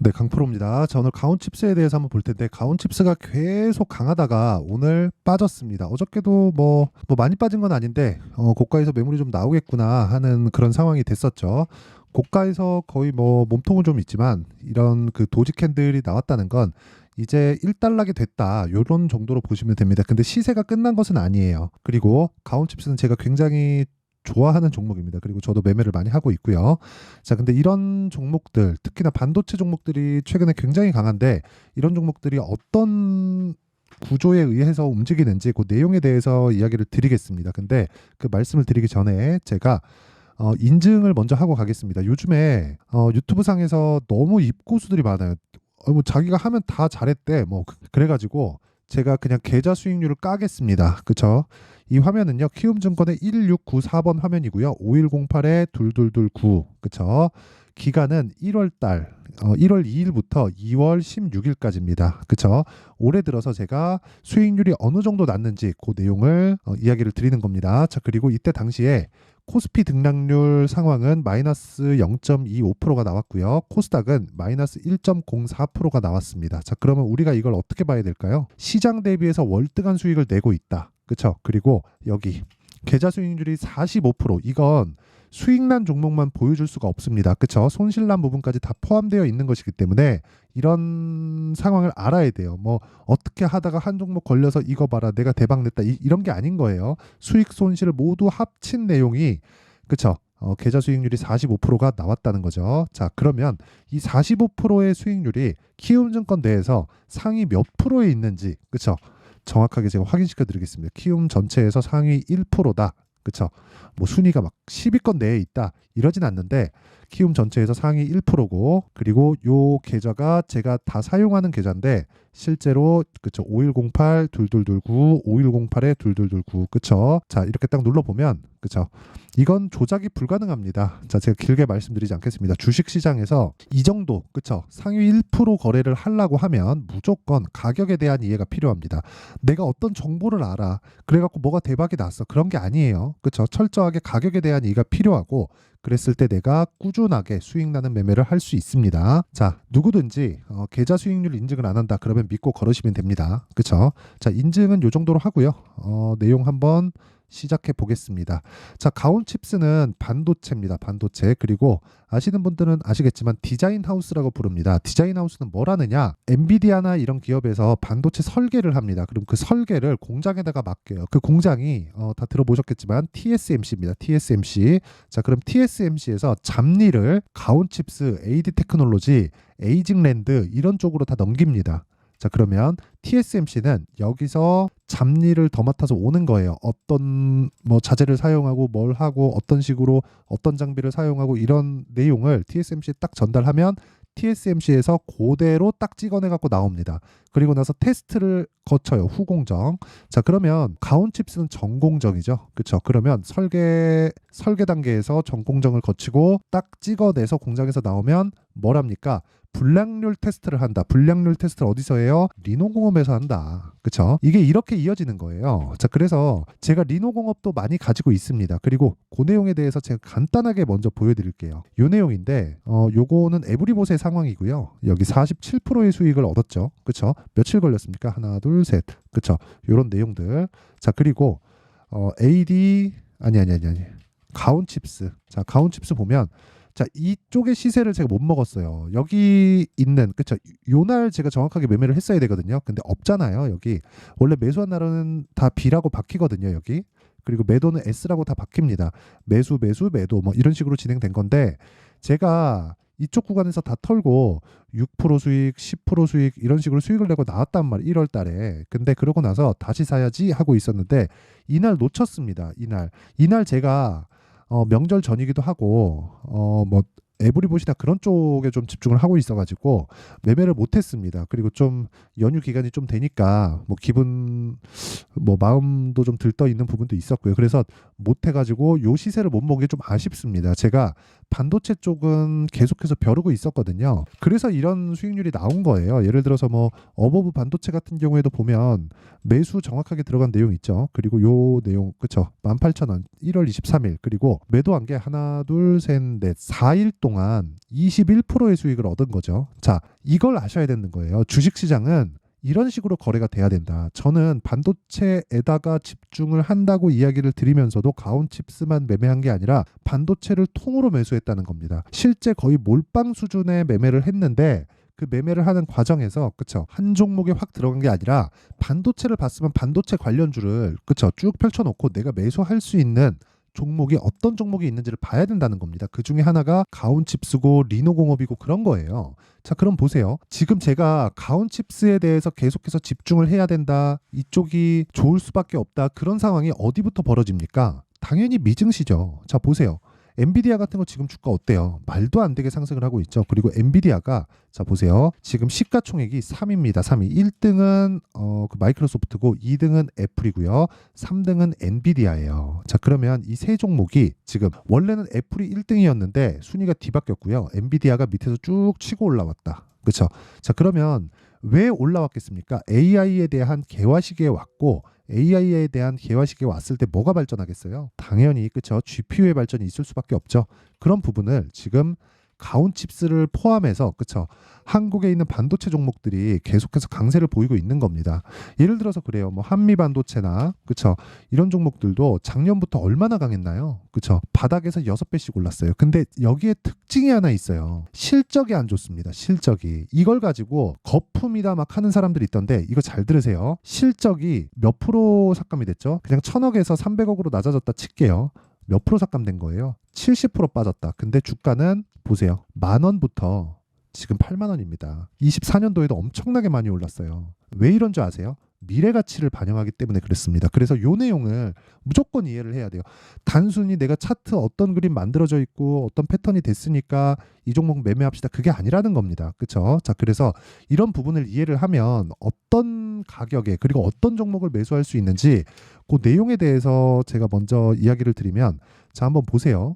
네, 강프로입니다. 자, 오늘 가온칩스에 대해서 한번 볼 텐데, 가온칩스가 계속 강하다가 오늘 빠졌습니다. 어저께도 뭐 많이 빠진 건 아닌데, 고가에서 매물이 좀 나오겠구나 하는 그런 상황이 됐었죠. 고가에서 거의 뭐 몸통은 좀 있지만, 이런 그 도지 캔들이 나왔다는 건 이제 1달락이 됐다, 요런 정도로 보시면 됩니다. 근데 시세가 끝난 것은 아니에요. 그리고 가온칩스는 제가 굉장히 좋아하는 종목입니다. 그리고 저도 매매를 많이 하고 있고요. 자, 근데 이런 종목들, 특히나 반도체 종목들이 최근에 굉장히 강한데, 이런 종목들이 어떤 구조에 의해서 움직이는지 그 내용에 대해서 이야기를 드리겠습니다. 근데 그 말씀을 드리기 전에 제가 인증을 먼저 하고 가겠습니다. 요즘에 유튜브 상에서 너무 입고수들이 많아요. 뭐 자기가 하면 다 잘했대. 뭐 그래가지고 제가 그냥 계좌 수익률을 까겠습니다. 그쵸? 이 화면은요, 키움증권의 1694번 화면이고요. 5108에 2229. 그쵸? 기간은 1월 달, 1월 2일부터 2월 16일까지입니다. 그쵸? 올해 들어서 제가 수익률이 어느 정도 났는지 그 내용을 이야기를 드리는 겁니다. 자, 그리고 이때 당시에 코스피 등락률 상황은 마이너스 0.25%가 나왔고요. 코스닥은 마이너스 1.04%가 나왔습니다. 자, 그러면 우리가 이걸 어떻게 봐야 될까요? 시장 대비해서 월등한 수익을 내고 있다. 그쵸? 그리고 여기 계좌 수익률이 45%. 이건 수익난 종목만 보여줄 수가 없습니다. 그쵸? 손실난 부분까지 다 포함되어 있는 것이기 때문에 이런 상황을 알아야 돼요. 뭐 어떻게 하다가 한 종목 걸려서 이거 봐라, 내가 대박 냈다, 이런 게 아닌 거예요. 수익 손실을 모두 합친 내용이, 그쵸? 계좌 수익률이 45%가 나왔다는 거죠. 자, 그러면 이 45%의 수익률이 키움증권 내에서 상위 몇 프로에 있는지, 그쵸? 정확하게 제가 확인시켜 드리겠습니다. 키움 전체에서 상위 1%다. 그쵸? 뭐 순위가 막 10위권 내에 있다, 이러진 않는데 키움 전체에서 상위 1%고, 그리고 요 계좌가 제가 다 사용하는 계좌인데 실제로, 그쵸, 5108 2229 5108에 2229. 그쵸? 자, 이렇게 딱 눌러보면, 그쵸, 이건 조작이 불가능합니다. 자, 제가 길게 말씀드리지 않겠습니다. 주식시장에서 이 정도, 그쵸, 상위 1% 거래를 하려고 하면 무조건 가격에 대한 이해가 필요합니다. 내가 어떤 정보를 알아, 그래갖고 뭐가 대박이 났어, 그런 게 아니에요. 그쵸? 철저하게 가격에 대한 이해가 필요하고, 그랬을 때 내가 꾸준하게 수익 나는 매매를 할 수 있습니다. 자, 누구든지 계좌 수익률 인증을 안 한다 그러면 믿고 걸으시면 됩니다. 그쵸? 자, 인증은 요 정도로 하고요. 내용 한번 시작해 보겠습니다. 자, 가온칩스는 반도체입니다. 반도체. 그리고 아시는 분들은 아시겠지만 디자인 하우스라고 부릅니다. 디자인 하우스는 뭘 하느냐? 엔비디아나 이런 기업에서 반도체 설계를 합니다. 그럼 그 설계를 공장에다가 맡겨요. 그 공장이 다 들어보셨겠지만 TSMC입니다. TSMC. 자, 그럼 TSMC에서 잡일을 가온칩스, AD 테크놀로지, 에이징랜드 이런 쪽으로 다 넘깁니다. 자, 그러면 TSMC는 여기서 잡일을 더 맡아서 오는 거예요. 어떤 뭐 자재를 사용하고 뭘 하고 어떤 식으로 어떤 장비를 사용하고 이런 내용을 TSMC에 딱 전달하면 TSMC에서 그대로 딱 찍어내 갖고 나옵니다. 그리고 나서 테스트를 거쳐요. 후공정. 자, 그러면 가온칩스는 전공정이죠. 그렇죠? 그러면 설계 단계에서 전공정을 거치고 딱 찍어내서 공장에서 나오면 뭘 합니까? 불량률 테스트를 한다. 불량률 테스트를 어디서 해요? 리노공업에서 한다. 그쵸? 이게 이렇게 이어지는 거예요. 자, 그래서 제가 리노공업도 많이 가지고 있습니다. 그리고 그 내용에 대해서 제가 간단하게 먼저 보여드릴게요. 요 내용인데, 요거는 에브리봇의 상황이고요. 여기 47%의 수익을 얻었죠. 그쵸? 며칠 걸렸습니까? 하나, 둘, 셋. 그쵸? 요런 내용들. 자, 그리고 AD 아니. 가온칩스. 자, 가온칩스 보면, 자, 이쪽의 시세를 제가 못 먹었어요. 여기 있는, 그쵸, 요날 제가 정확하게 매매를 했어야 되거든요. 근데 없잖아요. 여기 원래 매수한 날은 다 B라고 박히거든요. 여기. 그리고 매도는 S라고 다 박힙니다. 매수 매도 뭐 이런 식으로 진행된 건데, 제가 이쪽 구간에서 다 털고 6% 수익, 10% 수익 이런 식으로 수익을 내고 나왔단 말이에요. 1월 달에. 근데 그러고 나서 다시 사야지 하고 있었는데 이날 놓쳤습니다. 이날 제가 명절 전이기도 하고 뭐 에브리봇이나 그런 쪽에 좀 집중을 하고 있어가지고 매매를 못했습니다. 그리고 좀 연휴 기간이 좀 되니까 뭐 기분, 뭐 마음도 좀 들떠 있는 부분도 있었고요. 그래서 못해가지고 요 시세를 못 먹은 게 좀 아쉽습니다. 제가 반도체 쪽은 계속해서 벼르고 있었거든요. 그래서 이런 수익률이 나온 거예요. 예를 들어서 뭐 어버브 반도체 같은 경우에도 보면 매수 정확하게 들어간 내용 있죠. 그리고 요 내용 그쵸, 18,000원 1월 23일 그리고 매도한 게 하나 둘 셋 넷 4일 동안 21%의 수익을 얻은 거죠. 자, 이걸 아셔야 되는 거예요. 주식시장은 이런 식으로 거래가 돼야 된다. 저는 반도체에다가 집중을 한다고 이야기를 드리면서도 가온칩스만 매매한 게 아니라 반도체를 통으로 매수했다는 겁니다. 실제 거의 몰빵 수준의 매매를 했는데 그 매매를 하는 과정에서 그쵸, 한 종목에 확 들어간 게 아니라 반도체를 봤으면 반도체 관련주를 그쵸, 쭉 펼쳐놓고 내가 매수할 수 있는 종목이 어떤 종목이 있는지를 봐야 된다는 겁니다. 그 중에 하나가 가온칩스고 리노공업이고 그런 거예요. 자, 그럼 보세요. 지금 제가 가온칩스에 대해서 계속해서 집중을 해야 된다. 이쪽이 좋을 수밖에 없다. 그런 상황이 어디부터 벌어집니까? 당연히 미증시죠. 자, 보세요. 엔비디아 같은 거 지금 주가 어때요? 말도 안 되게 상승을 하고 있죠. 그리고 엔비디아가 자 보세요. 지금 시가총액이 3위입니다. 3위. 1등은 그 마이크로소프트고 2등은 애플이고요. 3등은 엔비디아예요. 자, 그러면 이 세 종목이 지금 원래는 애플이 1등이었는데 순위가 뒤바뀌었고요. 엔비디아가 밑에서 쭉 치고 올라왔다. 그렇죠? 자, 그러면 왜 올라왔겠습니까? AI에 대한 개화시기에 왔고 AI에 대한 개화시기에 왔을 때 뭐가 발전하겠어요? 당연히 그쵸, GPU의 발전이 있을 수밖에 없죠. 그런 부분을 지금 가온칩스를 포함해서 그쵸, 한국에 있는 반도체 종목들이 계속해서 강세를 보이고 있는 겁니다. 예를 들어서 그래요. 뭐 한미반도체나 그쵸, 이런 종목들도 작년부터 얼마나 강했나요? 그쵸, 바닥에서 6배씩 올랐어요. 근데 여기에 특징이 하나 있어요. 실적이 안 좋습니다. 실적이. 이걸 가지고 거품이다 막 하는 사람들이 있던데 이거 잘 들으세요. 실적이 몇 프로 삭감이 됐죠? 그냥 1,000억에서 300억으로 낮아졌다 칠게요. 몇 프로 삭감된 거예요? 70% 빠졌다. 근데 주가는 보세요. 10,000원부터 지금 80,000원입니다. 24년도에도 엄청나게 많이 올랐어요. 왜 이런 줄 아세요? 미래 가치를 반영하기 때문에 그랬습니다. 그래서 요 내용을 무조건 이해를 해야 돼요. 단순히 내가 차트 어떤 그림 만들어져 있고 어떤 패턴이 됐으니까 이 종목 매매합시다. 그게 아니라는 겁니다. 그렇죠? 자, 그래서 이런 부분을 이해를 하면 어떤 가격에 그리고 어떤 종목을 매수할 수 있는지 그 내용에 대해서 제가 먼저 이야기를 드리면 자, 한번 보세요.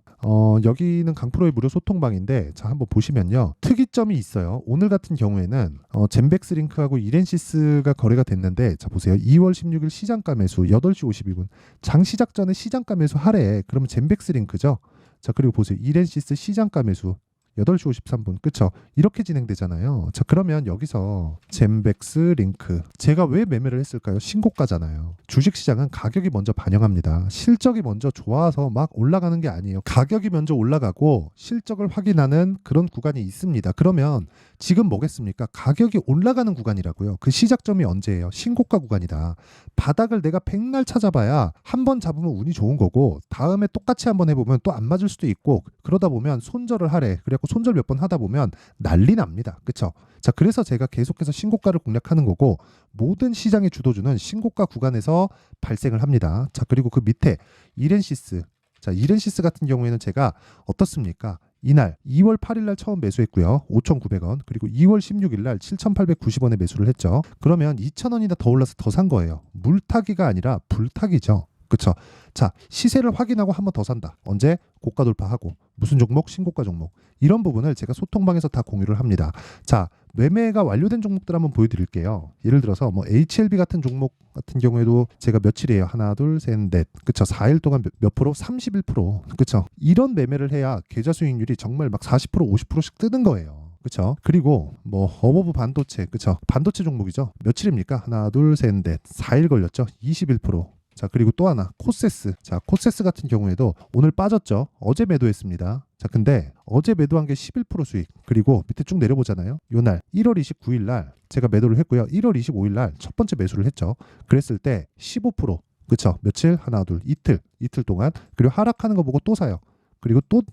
여기는 강프로의 무료 소통방인데 자, 한번 보시면요. 특이점이 있어요. 오늘 같은 경우에는 젠백스링크하고 이렌시스가 거래가 됐는데 자, 보세요. 2월 16일 시장가 매수 8시 52분. 장시작 전에 시장가 매수 하래. 그러면 젠백스링크죠. 자, 그리고 보세요. 이렌시스 시장가 매수 8시 53분. 그쵸? 이렇게 진행되잖아요. 자, 그러면 여기서 젠백스 링크 제가 왜 매매를 했을까요? 신고가잖아요. 주식시장은 가격이 먼저 반영합니다. 실적이 먼저 좋아서 막 올라가는 게 아니에요. 가격이 먼저 올라가고 실적을 확인하는 그런 구간이 있습니다. 그러면 지금 뭐겠습니까? 가격이 올라가는 구간이라고요. 그 시작점이 언제예요? 신고가 구간이다. 바닥을 내가 백날 찾아봐야 한 번 잡으면 운이 좋은 거고 다음에 똑같이 한번 해보면 또 안 맞을 수도 있고 그러다 보면 손절을 하래. 그래갖고 손절 몇 번 하다 보면 난리 납니다. 그쵸? 자, 그래서 제가 계속해서 신고가를 공략하는 거고 모든 시장의 주도주는 신고가 구간에서 발생을 합니다. 자, 그리고 그 밑에 이렌시스. 자, 이렌시스 같은 경우에는 제가 어떻습니까? 이날 2월 8일 날 처음 매수했고요. 5,900원. 그리고 2월 16일 날 7,890원에 매수를 했죠. 그러면 2,000원이나 더 올라서 더 산 거예요. 물타기가 아니라 불타기죠. 그쵸? 자, 시세를 확인하고 한 번 더 산다. 언제? 고가 돌파하고 무슨 종목? 신고가 종목. 이런 부분을 제가 소통방에서 다 공유를 합니다. 자, 매매가 완료된 종목들 한번 보여드릴게요. 예를 들어서 뭐 HLB 같은 종목 같은 경우에도 제가 며칠이에요? 하나, 둘, 셋, 넷. 그쵸? 4일 동안 몇 프로? 31%. 그쵸? 이런 매매를 해야 계좌 수익률이 정말 막 40%, 50%씩 뜨는 거예요. 그쵸? 그리고 뭐 어버브 반도체. 그쵸? 반도체 종목이죠. 며칠입니까? 하나, 둘, 셋, 넷. 4일 걸렸죠? 21%. 자, 그리고 또 하나 코세스. 자, 코세스 같은 경우에도 오늘 빠졌죠. 어제 매도했습니다. 자, 근데 어제 매도한 게 11% 수익. 그리고 밑에 쭉 내려보잖아요. 요날 1월 29일 날 제가 매도를 했고요. 1월 25일 날 첫 번째 매수를 했죠. 그랬을 때 15%. 그쵸? 며칠? 하나, 둘, 이틀 동안. 그리고 하락하는 거 보고 또 사요. 그리고 또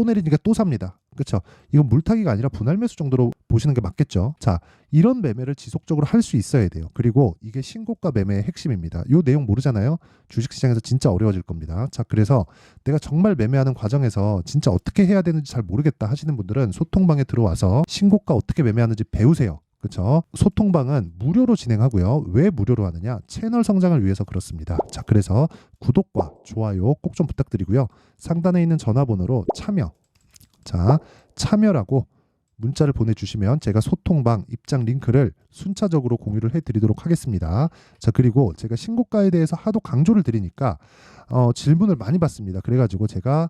내리니까 또 삽니다. 그렇죠? 이건 물타기가 아니라 분할 매수 정도로 보시는 게 맞겠죠. 자, 이런 매매를 지속적으로 할 수 있어야 돼요. 그리고 이게 신고가 매매의 핵심입니다. 이 내용 모르잖아요. 주식시장에서 진짜 어려워질 겁니다. 자, 그래서 내가 정말 매매하는 과정에서 진짜 어떻게 해야 되는지 잘 모르겠다 하시는 분들은 소통방에 들어와서 신고가 어떻게 매매하는지 배우세요. 그렇죠? 소통방은 무료로 진행하고요. 왜 무료로 하느냐? 채널 성장을 위해서 그렇습니다. 자, 그래서 구독과 좋아요 꼭 좀 부탁드리고요. 상단에 있는 전화번호로 참여 자, 참여라고 문자를 보내주시면 제가 소통방 입장 링크를 순차적으로 공유를 해드리도록 하겠습니다. 자, 그리고 제가 신고가에 대해서 하도 강조를 드리니까 질문을 많이 받습니다. 그래가지고 제가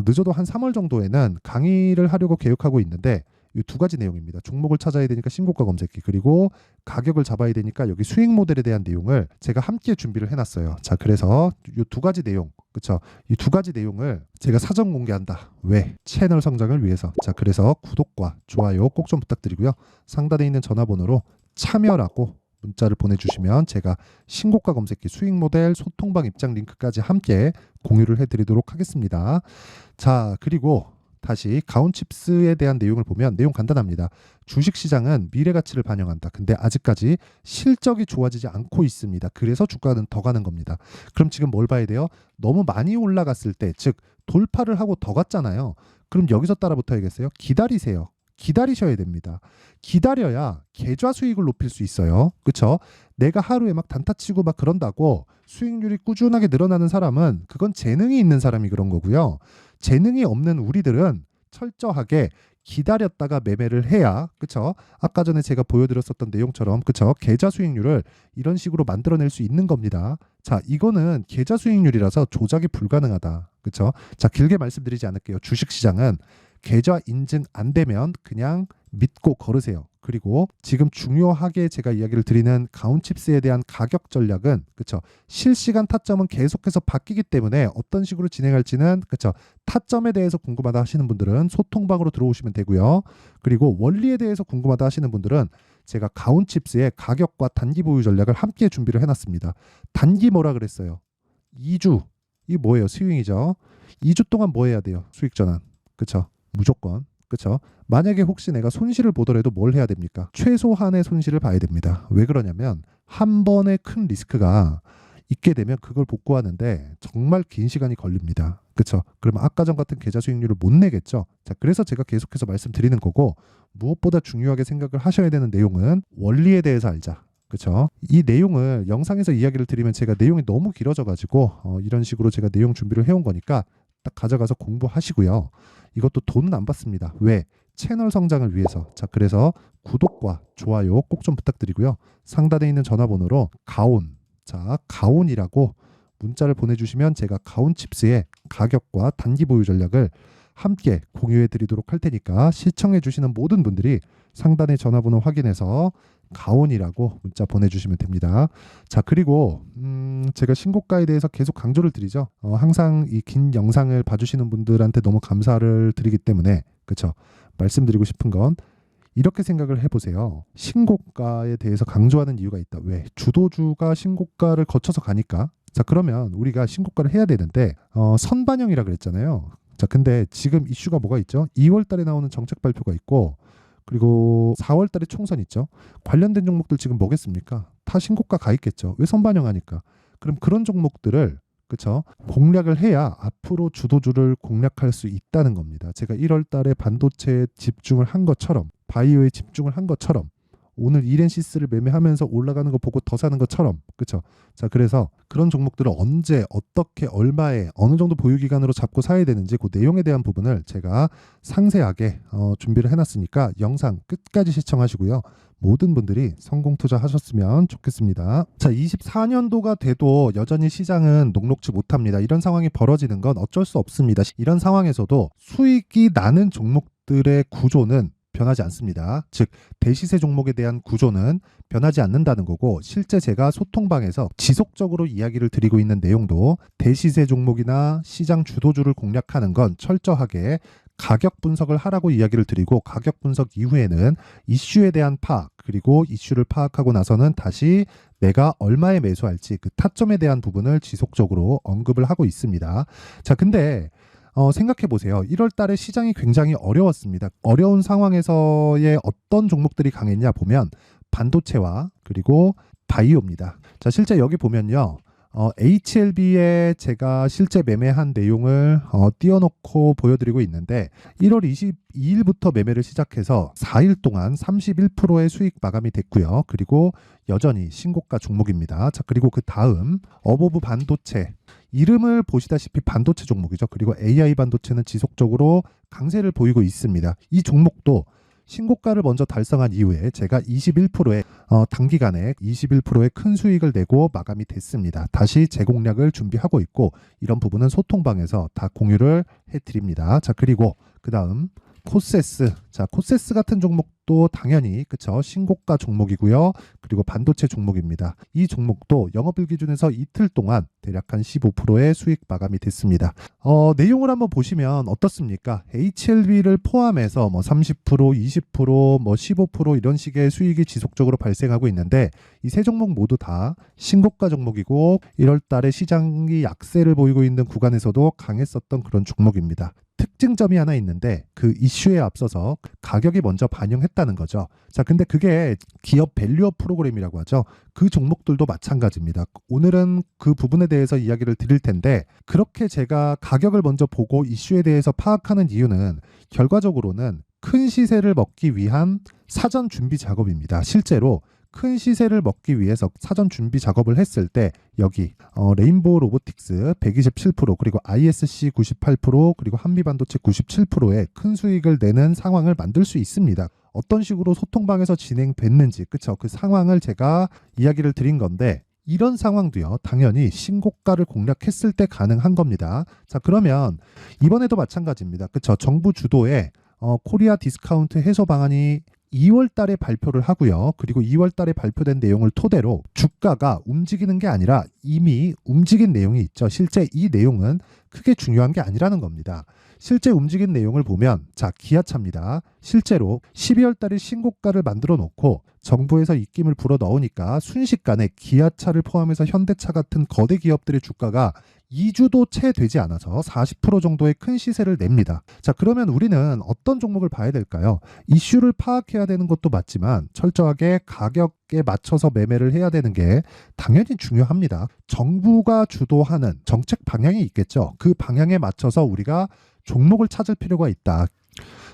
늦어도 한 3월 정도에는 강의를 하려고 계획하고 있는데 이 두 가지 내용입니다. 종목을 찾아야 되니까 신고가 검색기, 그리고 가격을 잡아야 되니까 여기 수익 모델에 대한 내용을 제가 함께 준비를 해놨어요. 자, 그래서 이 두 가지 내용, 그쵸? 이 두 가지 내용을 제가 사전 공개한다. 왜? 채널 성장을 위해서. 자, 그래서 구독과 좋아요 꼭 좀 부탁드리고요. 상단에 있는 전화번호로 참여라고 문자를 보내주시면 제가 신고가 검색기, 수익 모델, 소통방 입장 링크까지 함께 공유를 해드리도록 하겠습니다. 자, 그리고 다시 가온칩스에 대한 내용을 보면 내용 간단합니다. 주식시장은 미래 가치를 반영한다. 근데 아직까지 실적이 좋아지지 않고 있습니다. 그래서 주가는 더 가는 겁니다. 그럼 지금 뭘 봐야 돼요? 너무 많이 올라갔을 때, 즉 돌파를 하고 더 갔잖아요. 그럼 여기서 따라붙어야겠어요? 기다리세요. 기다리셔야 됩니다. 기다려야 계좌 수익을 높일 수 있어요. 그렇죠? 내가 하루에 막 단타치고 막 그런다고 수익률이 꾸준하게 늘어나는 사람은 그건 재능이 있는 사람이 그런 거고요. 재능이 없는 우리들은 철저하게 기다렸다가 매매를 해야, 그쵸? 아까 전에 제가 보여드렸었던 내용처럼, 그쵸? 계좌 수익률을 이런 식으로 만들어낼 수 있는 겁니다. 자, 이거는 계좌 수익률이라서 조작이 불가능하다. 그쵸? 자, 길게 말씀드리지 않을게요. 주식시장은 계좌 인증 안 되면 그냥 믿고 걸으세요. 그리고 지금 중요하게 제가 이야기를 드리는 가온칩스에 대한 가격 전략은, 그쵸, 실시간 타점은 계속해서 바뀌기 때문에 어떤 식으로 진행할지는, 그쵸, 타점에 대해서 궁금하다 하시는 분들은 소통방으로 들어오시면 되고요. 그리고 원리에 대해서 궁금하다 하시는 분들은 제가 가온칩스의 가격과 단기 보유 전략을 함께 준비를 해놨습니다. 단기 뭐라 그랬어요? 2주. 이 뭐예요? 스윙이죠. 2주 동안 뭐 해야 돼요? 수익 전환. 그쵸? 무조건. 그렇죠? 만약에 혹시 내가 손실을 보더라도 뭘 해야 됩니까? 최소한의 손실을 봐야 됩니다. 왜 그러냐면 한 번의 큰 리스크가 있게 되면 그걸 복구하는데 정말 긴 시간이 걸립니다. 그렇죠? 그러면 아까 전 같은 계좌 수익률을 못 내겠죠. 자, 그래서 제가 계속해서 말씀드리는 거고, 무엇보다 중요하게 생각을 하셔야 되는 내용은 원리에 대해서 알자. 그렇죠? 이 내용을 영상에서 이야기를 드리면 제가 내용이 너무 길어져 가지고 이런 식으로 제가 내용 준비를 해온 거니까 딱 가져가서 공부하시고요. 이것도 돈은 안 받습니다. 왜? 채널 성장을 위해서. 자, 그래서 구독과 좋아요 꼭 좀 부탁드리고요. 상단에 있는 전화번호로 가온, 자, 가온이라고 문자를 보내주시면 제가 가온칩스의 가격과 단기 보유 전략을 함께 공유해 드리도록 할 테니까 시청해 주시는 모든 분들이 상단의 전화번호 확인해서 가온이라고 문자 보내주시면 됩니다. 자, 그리고 제가 신고가에 대해서 계속 강조를 드리죠. 항상 이 긴 영상을 봐주시는 분들한테 너무 감사를 드리기 때문에, 그렇죠? 말씀드리고 싶은 건 이렇게 생각을 해보세요. 신고가에 대해서 강조하는 이유가 있다. 왜? 주도주가 신고가를 거쳐서 가니까. 자, 그러면 우리가 신고가를 해야 되는데 선반영이라 그랬잖아요. 자, 근데 지금 이슈가 뭐가 있죠? 2월 달에 나오는 정책 발표가 있고, 그리고 4월 달에 총선 있죠. 관련된 종목들 지금 뭐겠습니까? 다 신고가 가 있겠죠. 왜 선반영하니까? 그럼 그런 종목들을, 그쵸, 공략을 해야 앞으로 주도주를 공략할 수 있다는 겁니다. 제가 1월 달에 반도체에 집중을 한 것처럼, 바이오에 집중을 한 것처럼, 오늘 이렌시스를 매매하면서 올라가는 거 보고 더 사는 것처럼, 그쵸? 자, 그래서 그런 종목들을 언제, 어떻게, 얼마에, 어느 정도 보유 기간으로 잡고 사야 되는지 그 내용에 대한 부분을 제가 상세하게 준비를 해놨으니까 영상 끝까지 시청하시고요. 모든 분들이 성공 투자하셨으면 좋겠습니다. 자, 24년도가 돼도 여전히 시장은 녹록지 못합니다. 이런 상황이 벌어지는 건 어쩔 수 없습니다. 이런 상황에서도 수익이 나는 종목들의 구조는 변하지 않습니다. 즉, 대시세 종목에 대한 구조는 변하지 않는다는 거고, 실제 제가 소통방에서 지속적으로 이야기를 드리고 있는 내용도 대시세 종목이나 시장 주도주를 공략하는 건 철저하게 가격 분석을 하라고 이야기를 드리고, 가격 분석 이후에는 이슈에 대한 파악, 그리고 이슈를 파악하고 나서는 다시 내가 얼마에 매수할지 그 타점에 대한 부분을 지속적으로 언급을 하고 있습니다. 자, 근데 생각해 보세요. 1월 달에 시장이 굉장히 어려웠습니다. 어려운 상황에서의 어떤 종목들이 강했냐 보면 반도체와 그리고 바이오입니다. 자, 실제 여기 보면요. HLB에 제가 실제 매매한 내용을 띄워놓고 보여드리고 있는데, 1월 22일부터 매매를 시작해서 4일 동안 31%의 수익 마감이 됐고요. 그리고 여전히 신고가 종목입니다. 자, 그리고 그 다음 어보브 반도체, 이름을 보시다시피 반도체 종목이죠. 그리고 AI 반도체는 지속적으로 강세를 보이고 있습니다. 이 종목도 신고가를 먼저 달성한 이후에 제가 21%의 단기간에 21%의 큰 수익을 내고 마감이 됐습니다. 다시 재공략을 준비하고 있고 이런 부분은 소통방에서 다 공유를 해드립니다. 자, 그리고 그 다음 코세스. 자, 코세스 같은 종목도 당연히 그쵸, 신고가 종목이고요. 그리고 반도체 종목입니다. 이 종목도 영업일 기준에서 이틀 동안 대략 한 15%의 수익 마감이 됐습니다. 내용을 한번 보시면 어떻습니까? HLB를 포함해서 뭐 30%, 20%, 뭐 15% 이런 식의 수익이 지속적으로 발생하고 있는데 이 세 종목 모두 다 신고가 종목이고 1월 달에 시장이 약세를 보이고 있는 구간에서도 강했었던 그런 종목입니다. 특징점이 하나 있는데 그 이슈에 앞서서 가격이 먼저 반영했다는 거죠. 자, 근데 그게 기업 밸류업 프로그램이라고 하죠. 그 종목들도 마찬가지입니다. 오늘은 그 부분에 대해서 이야기를 드릴 텐데 그렇게 제가 가격을 먼저 보고 이슈에 대해서 파악하는 이유는 결과적으로는 큰 시세를 먹기 위한 사전 준비 작업입니다. 실제로 큰 시세를 먹기 위해서 사전 준비 작업을 했을 때 여기 레인보우 로보틱스 127% 그리고 ISC 98% 그리고 한미반도체 97%의 큰 수익을 내는 상황을 만들 수 있습니다. 어떤 식으로 소통방에서 진행됐는지 그쵸, 그 상황을 제가 이야기를 드린 건데 이런 상황도요 당연히 신고가를 공략했을 때 가능한 겁니다. 자, 그러면 이번에도 마찬가지입니다. 그쵸, 정부 주도의 코리아 디스카운트 해소 방안이 2월 달에 발표를 하고요. 그리고 2월 달에 발표된 내용을 토대로 주가가 움직이는 게 아니라 이미 움직인 내용이 있죠. 실제 이 내용은 크게 중요한 게 아니라는 겁니다. 실제 움직인 내용을 보면 자, 기아차입니다. 실제로 12월 달에 신고가를 만들어 놓고 정부에서 입김을 불어 넣으니까 순식간에 기아차를 포함해서 현대차 같은 거대 기업들의 주가가 2주도 채 되지 않아서 40% 정도의 큰 시세를 냅니다. 자, 그러면 우리는 어떤 종목을 봐야 될까요? 이슈를 파악해야 되는 것도 맞지만 철저하게 가격에 맞춰서 매매를 해야 되는 게 당연히 중요합니다. 정부가 주도하는 정책 방향이 있겠죠. 그 방향에 맞춰서 우리가 종목을 찾을 필요가 있다.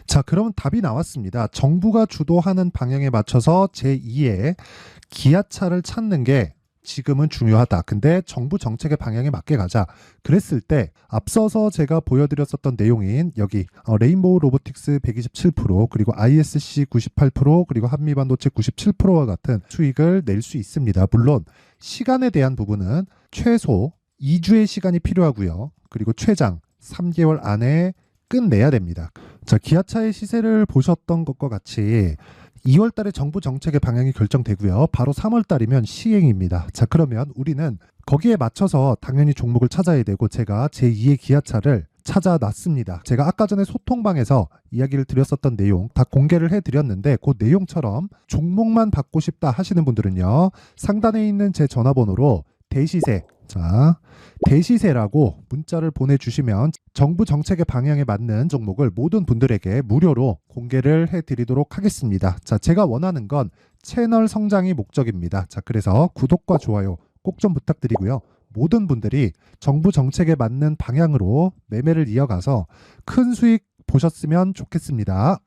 자, 그러면 답이 나왔습니다. 정부가 주도하는 방향에 맞춰서 제2의 기아차를 찾는 게 지금은 중요하다. 근데 정부 정책의 방향에 맞게 가자. 그랬을 때 앞서서 제가 보여드렸었던 내용인 여기 레인보우 로보틱스 127% 그리고 ISC 98% 그리고 한미반도체 97%와 같은 수익을 낼 수 있습니다. 물론 시간에 대한 부분은 최소 2주의 시간이 필요하고요. 그리고 최장 3개월 안에 끝내야 됩니다. 자, 기아차의 시세를 보셨던 것과 같이 2월 달에 정부 정책의 방향이 결정되고요. 바로 3월 달이면 시행입니다. 자, 그러면 우리는 거기에 맞춰서 당연히 종목을 찾아야 되고 제가 제2의 기아차를 찾아놨습니다. 제가 아까 전에 소통방에서 이야기를 드렸었던 내용 다 공개를 해드렸는데 그 내용처럼 종목만 받고 싶다 하시는 분들은요. 상단에 있는 제 전화번호로 대시세, 자, 대시세라고 문자를 보내주시면 정부 정책의 방향에 맞는 종목을 모든 분들에게 무료로 공개를 해드리도록 하겠습니다. 자, 제가 원하는 건 채널 성장이 목적입니다. 자, 그래서 구독과 좋아요 꼭 좀 부탁드리고요. 모든 분들이 정부 정책에 맞는 방향으로 매매를 이어가서 큰 수익 보셨으면 좋겠습니다.